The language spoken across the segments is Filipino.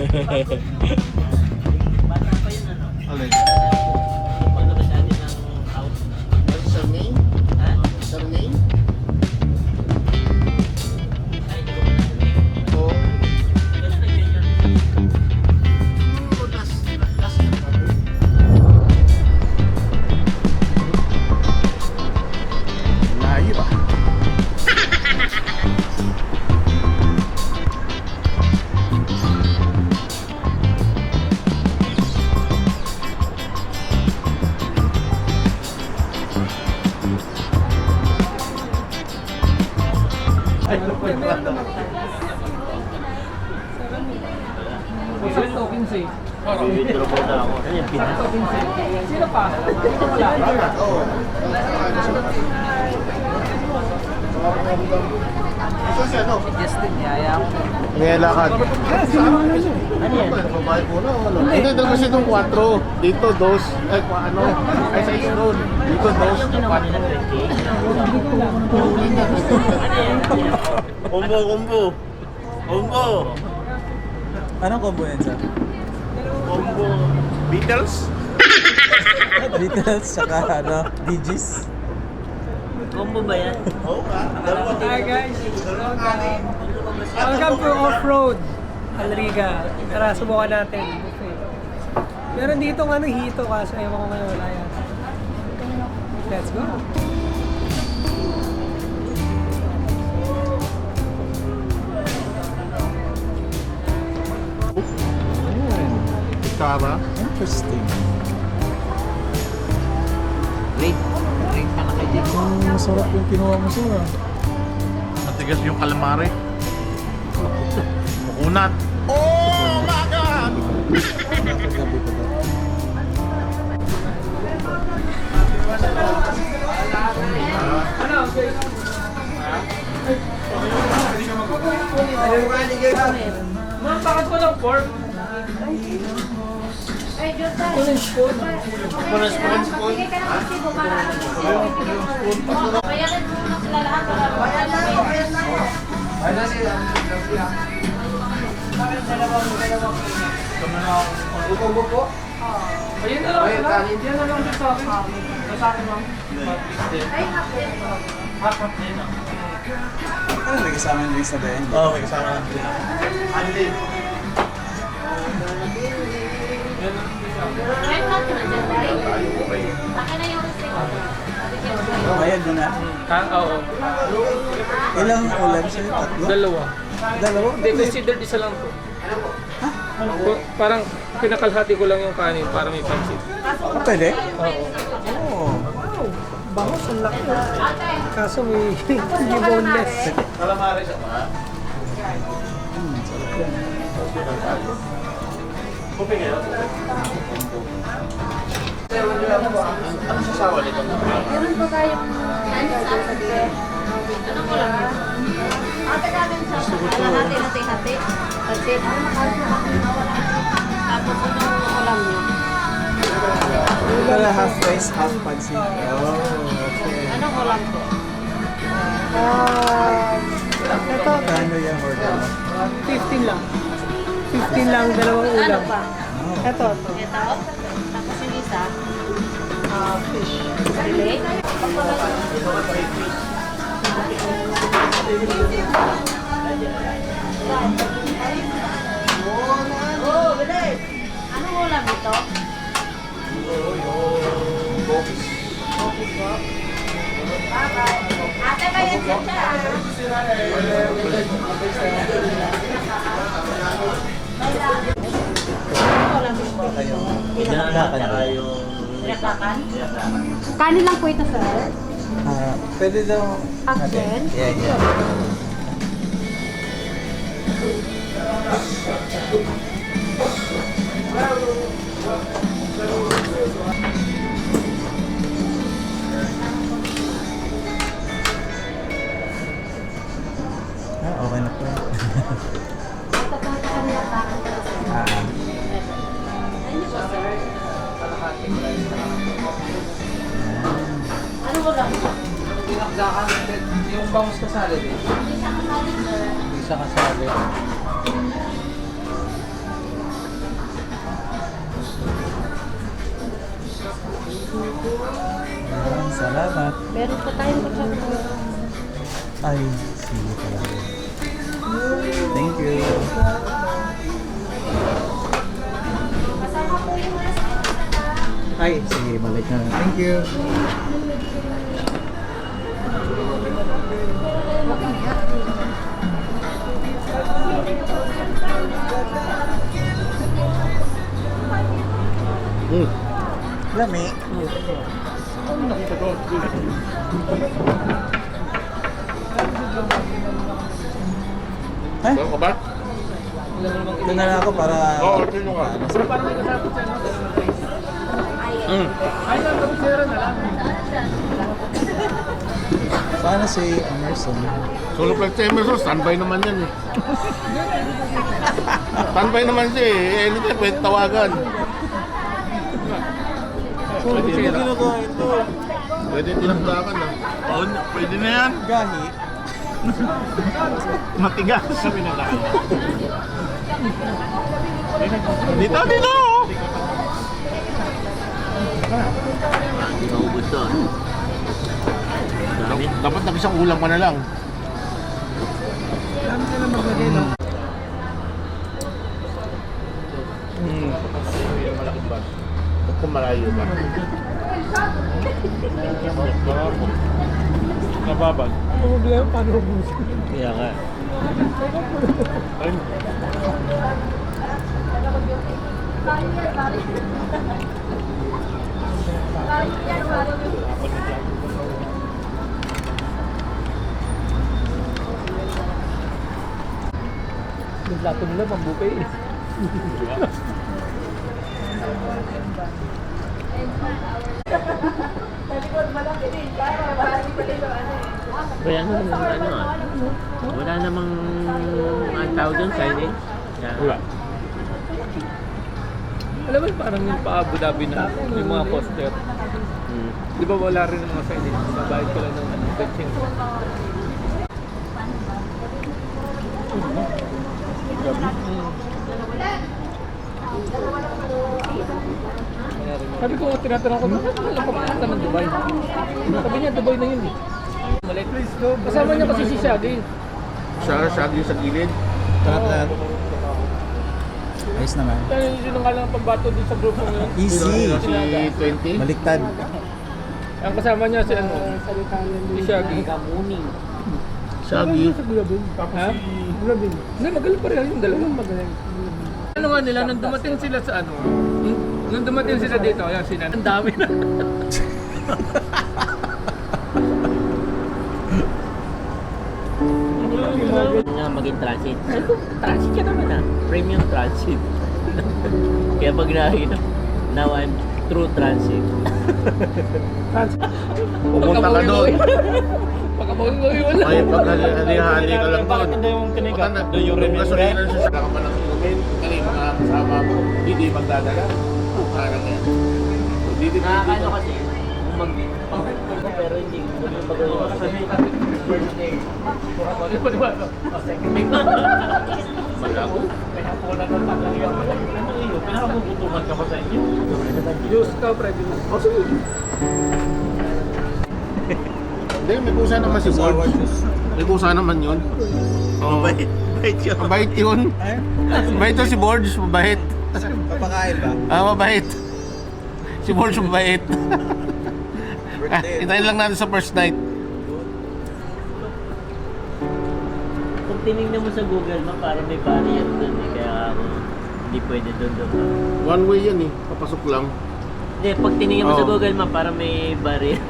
Bata pa yun ano? Alin? Paglabas natin ng out. Surname? Ha? Surname? Ay, hindi ko pa Oo. Kailan nag-junior? Last year pa rin. Layo ba? Isang token say. Withdraw ko na ako. Ano yung pinas? Token say. Sino pa? Sino wala? Oo. Ito siya, no? Justin, yaya ko. May lakad. Ano yan? Babae po na, ano? Hindi, dalawa kasi itong 4. Dito, 2. Ay, ano? Ay, 6 doon. Dito, 2. Yung ginawa nila 20. Combo, combo. Combo. Anong combo yan, sir? Combo. Beatles? Beatles, saka ano, DJs. Combo ba yan? Oo nga. Hi guys! Welcome to Off-Road Alriga. Tara, subukan natin. Okay. Meron dito ng ano, hito kaso ewan ko ngayon wala yan. Let's go! Tara. Interesting. Rate. Rate ka na kay Jake. Masarap yung kinuha mo, sir. Matigas yung calamari. Mukunat. Oh my God! Kagabi pa daw. Ma'am, bakit ko ng pork? Ay, Diyos tayo. Kunin spoon. Magbigay ka ng resibo para bayaran mo na sila lahat para bayaran na yun. Ayun na lang. Yan na lang din sa akin. Sa akin, ma'am. Ay, happy. Half din. Ano may kasama nyo yung sa dayan? Oo, may kasama natin. Andy. Kahit natin na dyan tayo. Akin na yung resibo. Bayad mo na. Ha? Oo. Ilang ulam sa'yo? Tatlo? Dalawa. Dalawa? Hindi, considered isa lang po. Parang pinakalhati ko lang yung kanin para may pansit. Ah, pwede? Oo. Oo. Wow! Bangos, ang laki. Kaso may hindi boneless. Calamari sa mga. Sarap yan. Kuping yan. Ano sasawa nito? Meron ba kayong ano sa akin? Anong ko lang yun? Ate namin sa hati-hati. Kasi ano tapos anong ulam niyo? Para half rice, half pansit. Oh, okay. Anong ulam po? Ito, Kano yung order mo? 15 lang. 15 lang, dalawang Ano ulam. pa? Ito. Ito? Tapos yung isa? Fish. Sili? Oh, bilis! Anong ulam ito? Bokis po? Ate, bayan siya siya. Anong ulam ito? Tsaka yung... Pinakakan? Kanin lang po ito, sir. Pwede daw. Axel? Yeah, yeah. Okay na po. Ano mo lang? Yung bangus kasali din. Isa kasali, sir. Isa kasali. Meron pa tayong masyado. Ay, sige pala. Thank you. Ay, sige, balik na. Thank you. Lami. Eh? Ano ka ba? Ito na lang ako para... Oo, sino ka? Paano si Emerson? Solo flight sa Emerson, standby naman yan eh. Standby naman siya eh. Anytime, pwede tawagan. Pwede Ginagawa ito. Pwede tinagdakan ah. Oo, pwede na yan. Gahi. Matigas. Kami na lang. Dito, dito! Naubos to. Dami. Dapat nag-isang ulam ka na lang. Dami ka na maglagay, no? Kung malayo ba? Nababag. Ang problema, paano ubusin? Kaya nga. Yung plato nila, pang-buffet eh. Kaya ano ah. Wala namang ang tawag doon, signage. Wala. Alam mo parang yung pa Abu Dhabi na yung mga poster. Di ba wala rin ng mga signage? Babayad ko lang ng benching. Sabi ko, tinatanong ko, bakit alam ko papunta ng Dubai? Sabi niya, Dubai na yun eh. Maliit. Kasama niya kasi si Shaggy. Siya yung sa gilid. Sarap lahat. Ayos naman. Kaya yun ang kalang pambato din sa grupo ngayon. Easy. Si 20. Baliktad. Ang kasama niya si ano, si Shaggy. Shaggy. Ha? Hindi, magaling pa rin yung dalawang magaling. Ano nga nila, nung dumating sila sa ano, nung dumating sila dito, ayan sila, ang dami na. Nga maging transit. Sabi ko, transit ka naman ah. Premium transit. Kaya pag nakita, now I'm true transit. Pumunta ka doon. Pagkabawi wala. Ay, pag hali-hali ka lang doon. Maganda yung kiniga. Maganda. Do you Kung remember? gasolina siya, saka ka pa ng inumin. Kaya yung mga kasama mo, hindi magdadala. Parang yan. So, dito. Nakakano kasi, umag pero hindi ko yung magawa kasi Malago. Pinakabubutuhan ka ba sa inyo? Juice ka, prejudice. Hindi, may kusa naman si Borge. May kusa naman yun. Oo. Bait yun. Mabait yun. Mabait yun si Borge, mabait. Papakain ba? Mabait. Si Borge mabait. Hintayin lang natin sa first night. kung tinignan mo sa Google Map, parang may barrier doon eh. Kaya ako, hindi pwede doon. One way yan eh, papasok lang. Hindi, pag tinignan mo sa Oo. Google Map, parang may barrier.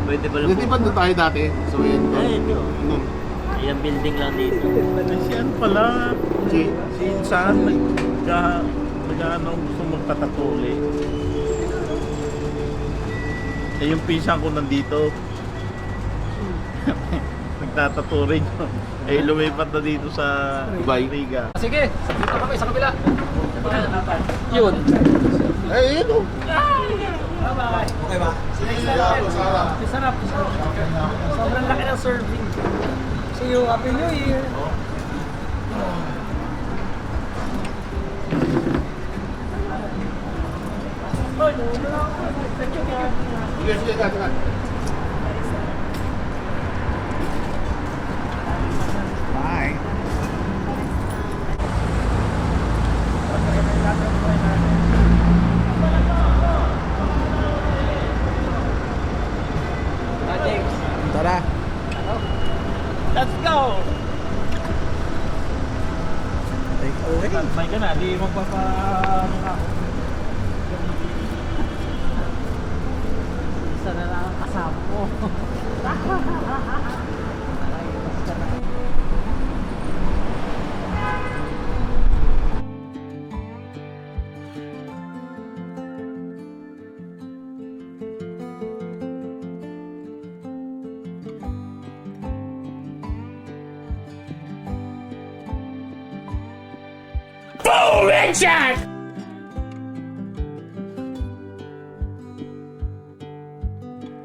Pwede pala Hindi ba doon tayo dati? So yun. Ay, ito. Nung, Ilang building lang dito. Si ano pala, si, si saan nag-ano gusto magpatatuli. Eh yung pinsan ko nandito. Nagtatato rin. Eh lumipat na dito sa Dubai. Riga. Sige, dito kami sa kabila. Yun. eh yun o. Okay ba? Sarap. Sobrang laki ng serving. See you, Happy New Year! Oh, no, no. Sige, sige, sige. Bye. Tara. Let's go! Take away. May ka na, di magpapa... Isa na lang ang kasama ko. Boom! Headshot!